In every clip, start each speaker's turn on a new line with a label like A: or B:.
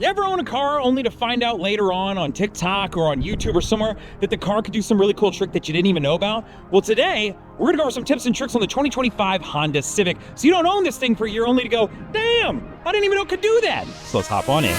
A: You ever own a car only to find out later on TikTok or on YouTube or somewhere that the car could do some really cool trick that you didn't even know about? Well, today, we're gonna go over some tips and tricks on the 2025 Honda Civic. So you don't own this thing for a year only to go, damn, I didn't even know it could do that. So let's hop on in.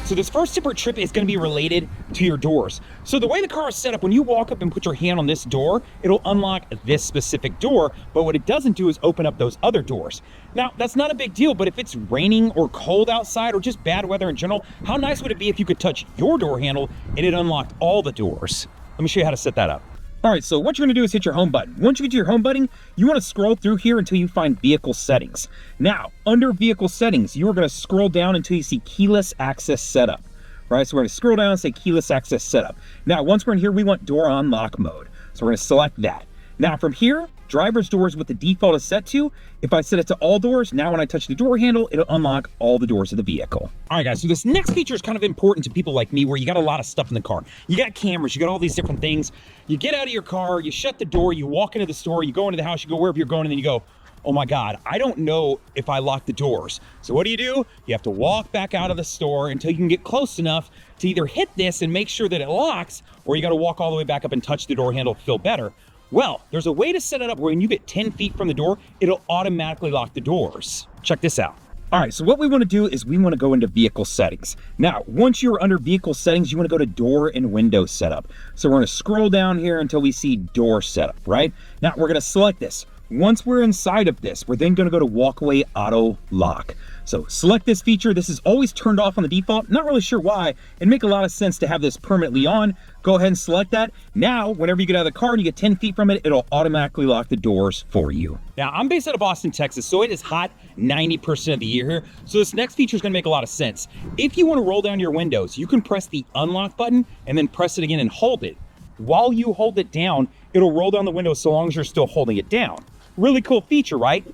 A: So this first tip or trip is going to be related to your doors. So the way the car is set up, when you walk up and put your hand on this door, it'll unlock this specific door, but what it doesn't do is open up those other doors. Now, that's not a big deal, but if it's raining or cold outside or just bad weather in general, how nice would it be if you could touch your door handle and it unlocked all the doors? Let me show you how to set that up. All right, so what you're gonna do is hit your home button. Once you get to your home button, you wanna scroll through here until you find vehicle settings. Now, under vehicle settings, you are gonna scroll down until you see keyless access setup. Right, so we're gonna scroll down and say keyless access setup. Now, once we're in here, we want door unlock mode. So we're gonna select that. Now from here, driver's door is what the default is set to. If I set it to all doors, now when I touch the door handle, it'll unlock all the doors of the vehicle. All right, guys, so this next feature is kind of important to people like me where you got a lot of stuff in the car. You got cameras, you got all these different things. You get out of your car, you shut the door, you walk into the store, you go into the house, you go wherever you're going, and then you go, oh my God, I don't know if I locked the doors. So what do? You have to walk back out of the store until you can get close enough to either hit this and make sure that it locks, or you gotta walk all the way back up and touch the door handle to feel better. Well, there's a way to set it up where when you get 10 feet from the door, it'll automatically lock the doors. Check this out. All right, so what we wanna do is we wanna go into vehicle settings. Now, once you're under vehicle settings, you wanna go to door and window setup. So we're gonna scroll down here until we see door setup, right? Now, we're gonna select this. Once we're inside of this, we're then gonna go to walkway auto lock. So select this feature. This is always turned off on the default. Not really sure why. It'd make a lot of sense to have this permanently on. Go ahead and select that. Now, whenever you get out of the car and you get 10 feet from it, it'll automatically lock the doors for you. Now, I'm based out of Austin, Texas, so it is hot 90% of the year here. So this next feature is gonna make a lot of sense. If you wanna roll down your windows, you can press the unlock button and then press it again and hold it. While you hold it down, it'll roll down the window so long as you're still holding it down. Really cool feature, right?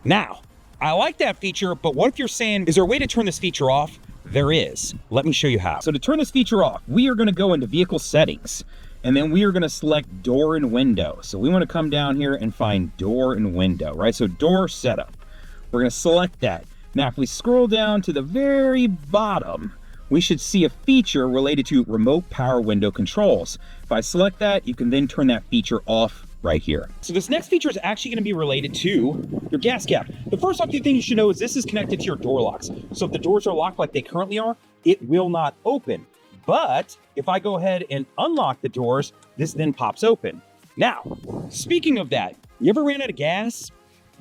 A: Now, I like that feature, but what if you're saying, is there a way to turn this feature off? There is. Let me show you how. So to turn this feature off, we are gonna go into vehicle settings, and then we are gonna select door and window. So we wanna come down here and find door and window, right? So door setup. We're gonna select that. Now, if we scroll down to the very bottom, we should see a feature related to remote power window controls. If I select that, you can then turn that feature off right here. So this next feature is actually going to be related to your gas cap. The first off thing you should know is this is connected to your door locks. So if the doors are locked like they currently are, it will not open. But if I go ahead and unlock the doors, this then pops open. Now, speaking of that, you ever ran out of gas?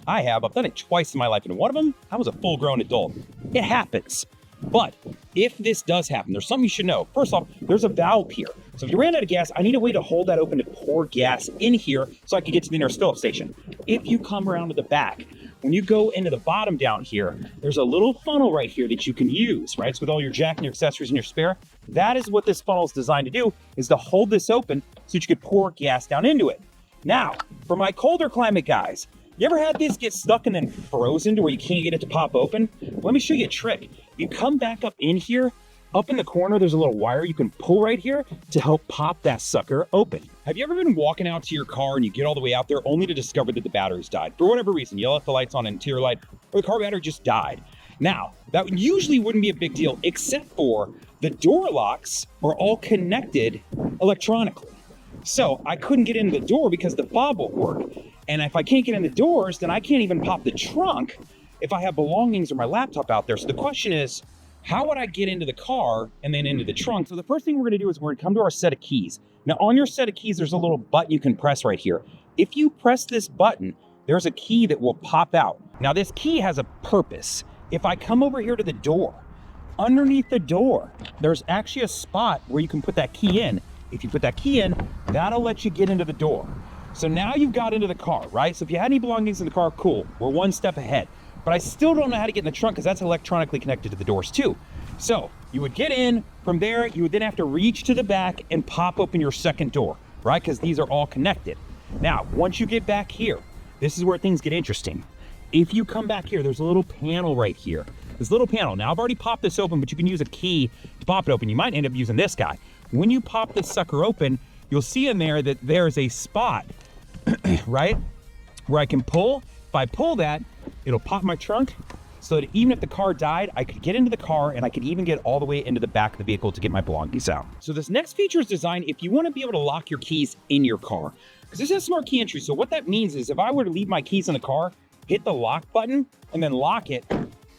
A: I have. I've done it twice in my life, and one of them, I was a full-grown adult. It happens. But if this does happen, there's something you should know. First off, there's a valve here. So if you ran out of gas, I need a way to hold that open to pour gas in here so I can get to the nearest fill-up station. If you come around to the back, when you go into the bottom down here, there's a little funnel right here that you can use, right? So with all your jack and your accessories and your spare, that is what this funnel is designed to do, is to hold this open so that you could pour gas down into it. Now, for my colder climate guys, you ever had this get stuck and then frozen to where you can't get it to pop open? Let me show you a trick. You come back up in here, up in the corner, there's a little wire you can pull right here to help pop that sucker open. Have you ever been walking out to your car and you get all the way out there only to discover that the battery's died? For whatever reason, you left the lights on, interior light, or the car battery just died. Now, that usually wouldn't be a big deal, except for the door locks are all connected electronically. So I couldn't get into the door because the fob won't work. And if I can't get in the doors, then I can't even pop the trunk if I have belongings or my laptop out there. So the question is, how would I get into the car and then into the trunk? So the first thing we're gonna do is we're gonna come to our set of keys. Now on your set of keys, there's a little button you can press right here. If you press this button, there's a key that will pop out. Now this key has a purpose. If I come over here to the door, underneath the door, there's actually a spot where you can put that key in. If you put that key in, that'll let you get into the door. So now you've got into the car, right? So if you had any belongings in the car, cool, we're one step ahead. But I still don't know how to get in the trunk because that's electronically connected to the doors too. So you would get in, from there, you would then have to reach to the back and pop open your second door, right? Because these are all connected. Now, once you get back here, this is where things get interesting. If you come back here, there's a little panel right here. This little panel. Now I've already popped this open, but you can use a key to pop it open. You might end up using this guy. When you pop this sucker open, you'll see in there that there's a spot, right? Where I can pull. If I pull that, it'll pop my trunk so that even if the car died, I could get into the car and I could even get all the way into the back of the vehicle to get my belongings out. So this next feature is designed if you want to be able to lock your keys in your car, because this is a smart key entry. So what that means is if I were to leave my keys in the car, hit the lock button and then lock it,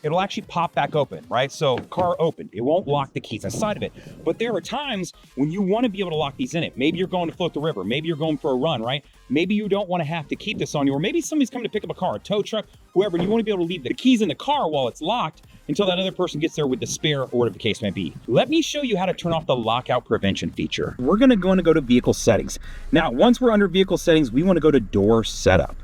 A: it'll actually pop back open, right? So car opened, it won't lock the keys inside of it. But there are times when you want to be able to lock these in it. Maybe you're going to float the river. Maybe you're going for a run, right? Maybe you don't want to have to keep this on you, or maybe somebody's coming to pick up a car, a tow truck, whoever, and you want to be able to leave the keys in the car while it's locked until that other person gets there with the spare or whatever the case may be. Let me show you how to turn off the lockout prevention feature. We're going to go to vehicle settings. Now, once we're under vehicle settings, we want to go to door setup.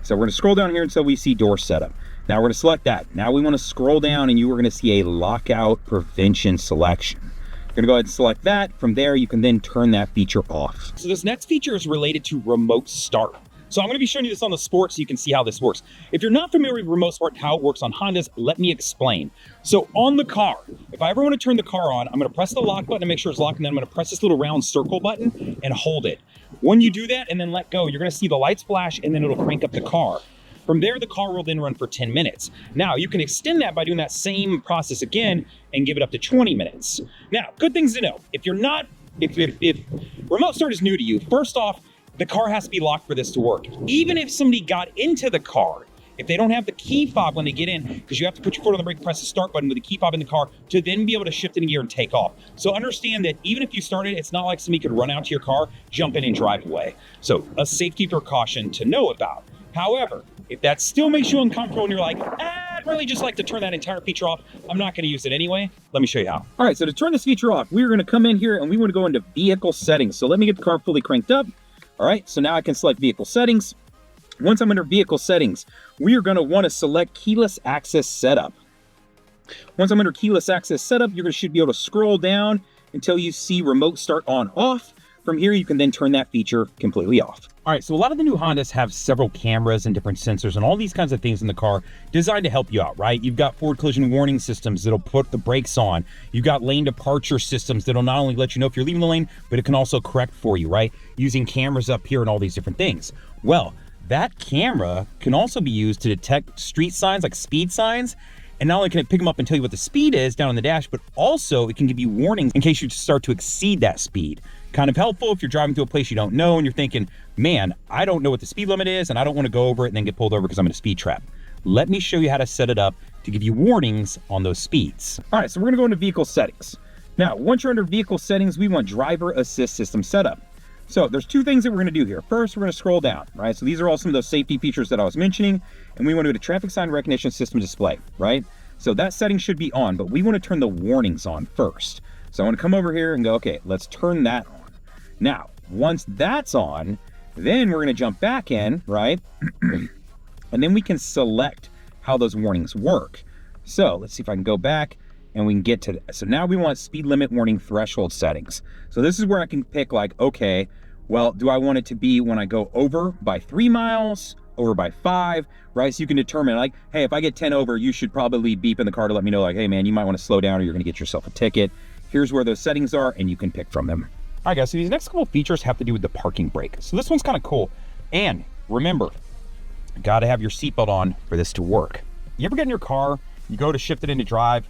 A: So we're going to scroll down here until we see door setup. Now we're going to select that. Now we want to scroll down and you are going to see a lockout prevention selection. You're going to go ahead and select that. From there, you can then turn that feature off. So this next feature is related to remote start. So I'm going to be showing you this on the Sport so you can see how this works. If you're not familiar with remote start, how it works on Hondas, let me explain. So on the car, if I ever want to turn the car on, I'm going to press the lock button to make sure it's locked, and then I'm going to press this little round circle button and hold it. When you do that and then let go, you're going to see the lights flash and then it'll crank up the car. From there, the car will then run for 10 minutes. Now, you can extend that by doing that same process again and give it up to 20 minutes. Now, good things to know. If remote start is new to you, first off, the car has to be locked for this to work. Even if somebody got into the car, if they don't have the key fob when they get in, because you have to put your foot on the brake and press the start button with the key fob in the car to then be able to shift in gear and take off. So understand that even if you started, it's not like somebody could run out to your car, jump in and drive away. So a safety precaution to know about. However, if that still makes you uncomfortable and you're like, I'd really just like to turn that entire feature off, I'm not going to use it anyway, let me show you how. All right, so to turn this feature off, we're going to come in here and we want to go into vehicle settings. So let me get the car fully cranked up. All right, so now I can select vehicle settings. Once I'm under vehicle settings, we are going to want to select keyless access setup. Once I'm under keyless access setup, you should be able to scroll down until you see remote start on off. From here, you can then turn that feature completely off. All right, so a lot of the new Hondas have several cameras and different sensors and all these kinds of things in the car designed to help you out, right? You've got forward collision warning systems that'll put the brakes on. You've got lane departure systems that'll not only let you know if you're leaving the lane, but it can also correct for you, right? Using cameras up here and all these different things. Well, that camera can also be used to detect street signs like speed signs. And not only can it pick them up and tell you what the speed is down on the dash, but also it can give you warnings in case you start to exceed that speed. Kind of helpful if you're driving to a place you don't know and you're thinking, man, I don't know what the speed limit is and I don't want to go over it and then get pulled over because I'm in a speed trap. Let me show you how to set it up to give you warnings on those speeds. All right, so we're going to go into vehicle settings. Now, once you're under vehicle settings, we want driver assist system setup. So there's two things that we're going to do here. First, we're going to scroll down, right? So these are all some of those safety features that I was mentioning, and we want to go to traffic sign recognition system display, right? So that setting should be on, but we want to turn the warnings on first. So I want to come over here and go, okay, let's turn that on. Now, once that's on, then we're going to jump back in, right? And then we can select how those warnings work. So let's see if I can go back and we can get to that. So now we want speed limit warning threshold settings. So this is where I can pick like, okay, well, do I want it to be when I go over by 3 miles, over by 5, right? So you can determine like, hey, if I get 10 over, you should probably beep in the car to let me know like, hey man, you might want to slow down or you're going to get yourself a ticket. Here's where those settings are and you can pick from them. All right guys, so these next couple features have to do with the parking brake. So this one's kind of cool. And remember, got to have your seatbelt on for this to work. You ever get in your car, you go to shift it into drive,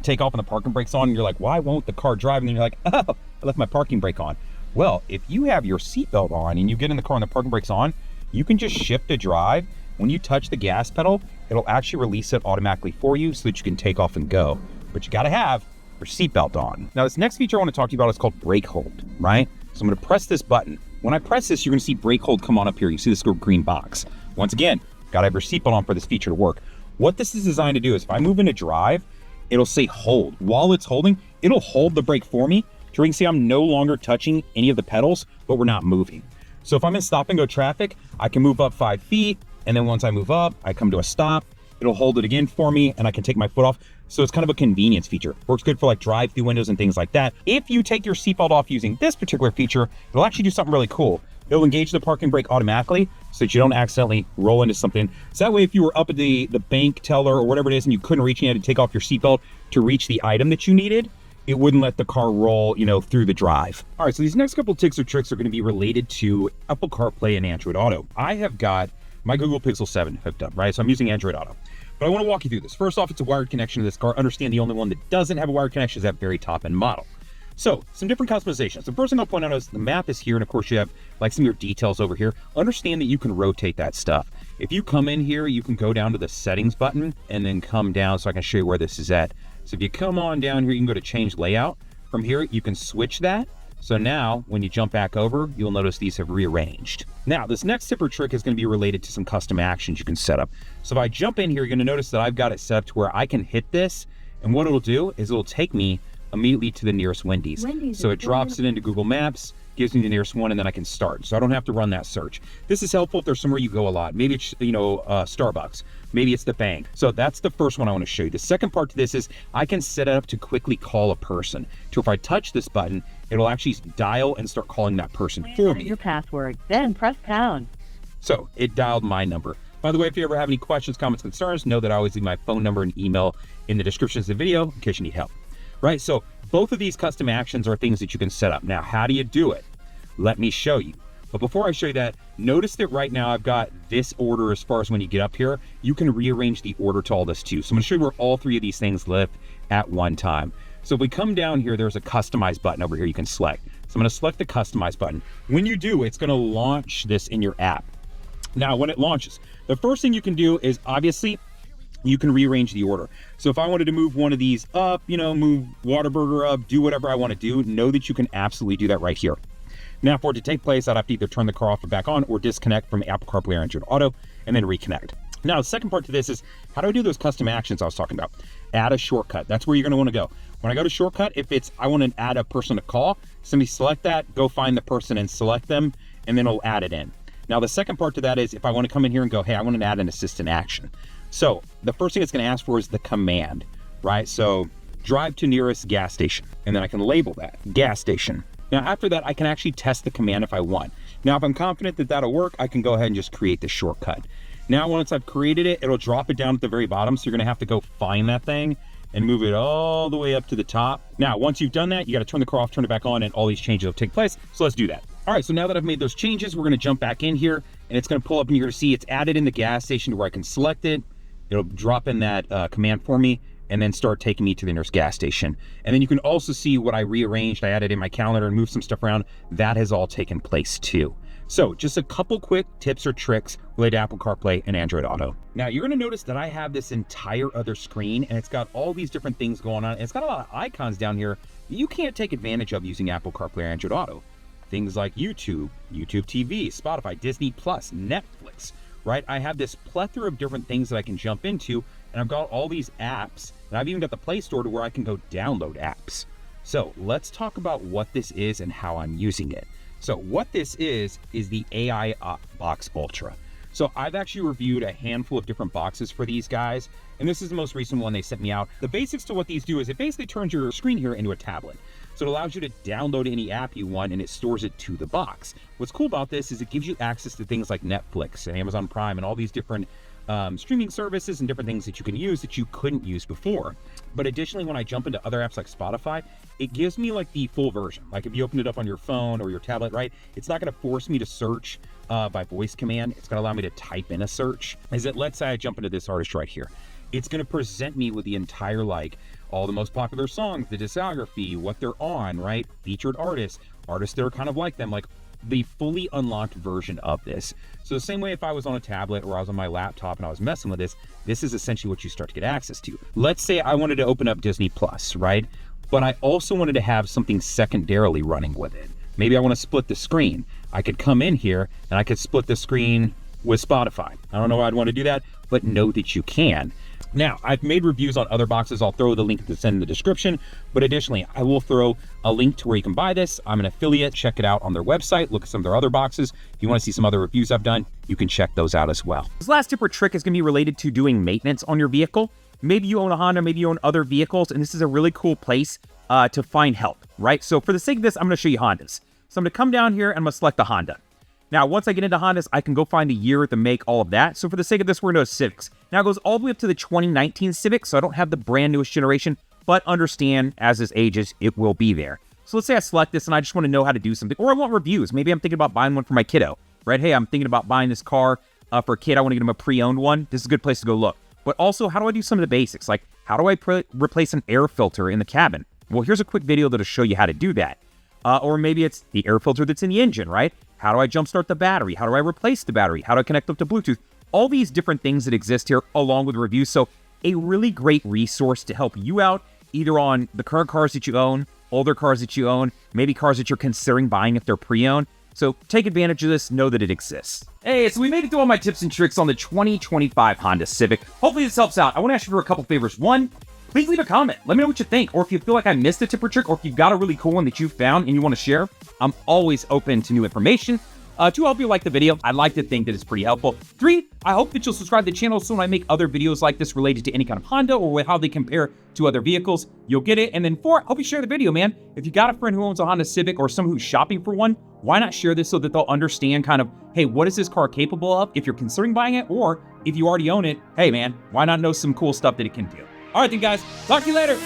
A: take off and the parking brake's on and you're like, why won't the car drive? And then you're like, oh, I left my parking brake on. Well, if you have your seatbelt on and you get in the car and the parking brake's on, you can just shift to drive. When you touch the gas pedal, it'll actually release it automatically for you so that you can take off and go. But you got to have your seatbelt on. Now, this next feature I want to talk to you about is called brake hold, right? So I'm going to press this button. When I press this, you're going to see brake hold come on up here. You see this little green box. Once again, got to have your seatbelt on for this feature to work. What this is designed to do is if I move into drive, it'll say hold. While it's holding, it'll hold the brake for me. So you can see I'm no longer touching any of the pedals, but we're not moving. So if I'm in stop and go traffic, I can move up 5 feet. And then once I move up, I come to a stop, it'll hold it again for me and I can take my foot off. So it's kind of a convenience feature. Works good for like drive-through windows and things like that. If you take your seatbelt off using this particular feature, it'll actually do something really cool. It'll engage the parking brake automatically so that you don't accidentally roll into something. So that way, if you were up at the bank teller or whatever it is and you couldn't reach, and you had to take off your seatbelt to reach the item that you needed, it wouldn't let the car roll, through the drive. All right, so these next couple tips or tricks are going to be related to Apple CarPlay and Android Auto. I have got my Google Pixel 7 hooked up, right? So I'm using Android Auto. But I want to walk you through this. First off, it's a wired connection to this car. Understand the only one that doesn't have a wired connection is that very top end model. So some different customizations. The first thing I'll point out is the map is here, and of course you have like some of your details over here. Understand that you can rotate that stuff. If you come in here, you can go down to the settings button and then come down so I can show you where this is at. So if you come on down here, you can go to change layout. From here, you can switch that. So now when you jump back over, you'll notice these have rearranged. Now this next tip or trick is going to be related to some custom actions you can set up. So if I jump in here, you're going to notice that I've got it set up to where I can hit this, and what it'll do is it'll take me immediately to the nearest Wendy's. So it drops it into Google Maps, gives me the nearest one, and then I can start. So I don't have to run that search. This is helpful if there's somewhere you go a lot. Maybe it's, Starbucks. Maybe it's the bank. So that's the first one I want to show you. The second part to this is I can set it up to quickly call a person. So if I touch this button, it'll actually dial and start calling that person for me.
B: Your password, then press pound.
A: So it dialed my number. By the way, if you ever have any questions, comments, concerns, know that I always leave my phone number and email in the descriptions of the video in case you need help. Right, so both of these custom actions are things that you can set up. Now, how do you do it? Let me show you. But before I show you that, notice that right now I've got this order as far as when you get up here. You can rearrange the order to all this too. So I'm gonna show you where all three of these things live at one time. So if we come down here, there's a customize button over here you can select. So I'm gonna select the customize button. When you do, it's gonna launch this in your app. Now, when it launches, the first thing you can do is obviously you can rearrange the order. So if I wanted to move one of these up, move Whataburger up, do whatever I want to do, know that you can absolutely do that right here. Now, for it to take place, I'd have to either turn the car off or back on or disconnect from Apple CarPlay or Android Auto and then reconnect. Now, the second part to this is how do I do those custom actions I was talking about? Add a shortcut. That's where you're going to want to go. When I go to shortcut, if it's I want to add a person to call, simply select that, go find the person and select them, and then it'll add it in. Now, the second part to that is if I want to come in here and go, hey, I want to add an assistant action. So the first thing it's going to ask for is the command, right? So drive to nearest gas station, and then I can label that gas station. Now, after that, I can actually test the command if I want. Now, if I'm confident that that'll work, I can go ahead and just create the shortcut. Now, once I've created it, it'll drop it down at the very bottom. So you're going to have to go find that thing and move it all the way up to the top. Now, once you've done that, you got to turn the car off, turn it back on, and all these changes will take place. So let's do that. All right, so now that I've made those changes, we're going to jump back in here, and it's going to pull up, and you're going to see it's added in the gas station to where I can select it. It'll drop in that command for me and then start taking me to the nearest gas station. And then you can also see what I rearranged. I added in my calendar and moved some stuff around. That has all taken place too. So just a couple quick tips or tricks related to Apple CarPlay and Android Auto. Now you're gonna notice that I have this entire other screen and it's got all these different things going on. And it's got a lot of icons down here that you can't take advantage of using Apple CarPlay or Android Auto. Things like YouTube, YouTube TV, Spotify, Disney Plus, Netflix, right? I have this plethora of different things that I can jump into, and I've got all these apps, and I've even got the Play Store to where I can go download apps. So let's talk about what this is and how I'm using it. So what this is the AI Box Ultra. So I've actually reviewed a handful of different boxes for these guys, and this is the most recent one they sent me out. The basics to what these do is it basically turns your screen here into a tablet. So it allows you to download any app you want and it stores it to the box. What's cool about this is it gives you access to things like Netflix and Amazon Prime and all these different streaming services and different things that you can use that you couldn't use before. But additionally, when I jump into other apps like Spotify, it gives me like the full version. Like if you open it up on your phone or your tablet, right? It's not gonna force me to search by voice command. It's gonna allow me to type in a search. Let's say I jump into this artist right here. It's gonna present me with the entire, like, all the most popular songs, the discography, what they're on, right? Featured artists that are kind of like them, like the fully unlocked version of this. So the same way if I was on a tablet or I was on my laptop and I was messing with this is essentially what you start to get access to. Let's say I wanted to open up Disney Plus, right? But I also wanted to have something secondarily running with it. Maybe I want to split the screen. I could come in here and I could split the screen with Spotify. I don't know why I'd want to do that, but know that you can. Now, I've made reviews on other boxes. I'll throw the link that's in the description, but additionally, I will throw a link to where you can buy this. I'm an affiliate. Check it out on their website. Look at some of their other boxes. If you want to see some other reviews I've done, you can check those out as well. This last tip or trick is going to be related to doing maintenance on your vehicle. Maybe you own a Honda, maybe you own other vehicles, and this is a really cool place to find help, right? So for the sake of this, I'm going to show you Hondas. So I'm going to come down here and I'm going to select the Honda. Now, once I get into Hondas, I can go find the year, the make, all of that. So for the sake of this, we're going to go Civics. Now it goes all the way up to the 2019 Civic, so I don't have the brand newest generation, but understand as this ages, it will be there. So let's say I select this and I just want to know how to do something, or I want reviews. Maybe I'm thinking about buying one for my kiddo, right? Hey, I'm thinking about buying this car. for a kid, I want to get him a pre-owned one, this is a good place to go look. But also, how do I do some of the basics? Like, how do I replace an air filter in the cabin? Well, here's a quick video that'll show you how to do that. Or maybe it's the air filter that's in the engine, right? How do I jumpstart the battery? How do I replace the battery? How do I connect up to Bluetooth? All these different things that exist here along with reviews. So a really great resource to help you out either on the current cars that you own, older cars that you own, maybe cars that you're considering buying if they're pre-owned. So take advantage of this, know that it exists. Hey, so we made it through all my tips and tricks on the 2025 Honda Civic. Hopefully this helps out. I want to ask you for a couple favors. One, please leave a comment. Let me know what you think. Or if you feel like I missed a tip or trick, or if you've got a really cool one that you found and you want to share, I'm always open to new information. 2, I hope you like the video. I like to think that it's pretty helpful. 3, I hope that you'll subscribe to the channel so when I make other videos like this related to any kind of Honda or how they compare to other vehicles, you'll get it. And then 4, I hope you share the video, man. If you got a friend who owns a Honda Civic or someone who's shopping for one, why not share this so that they'll understand kind of, hey, what is this car capable of if you're considering buying it? Or if you already own it, hey, man, why not know some cool stuff that it can do? All right, then, guys, talk to you later.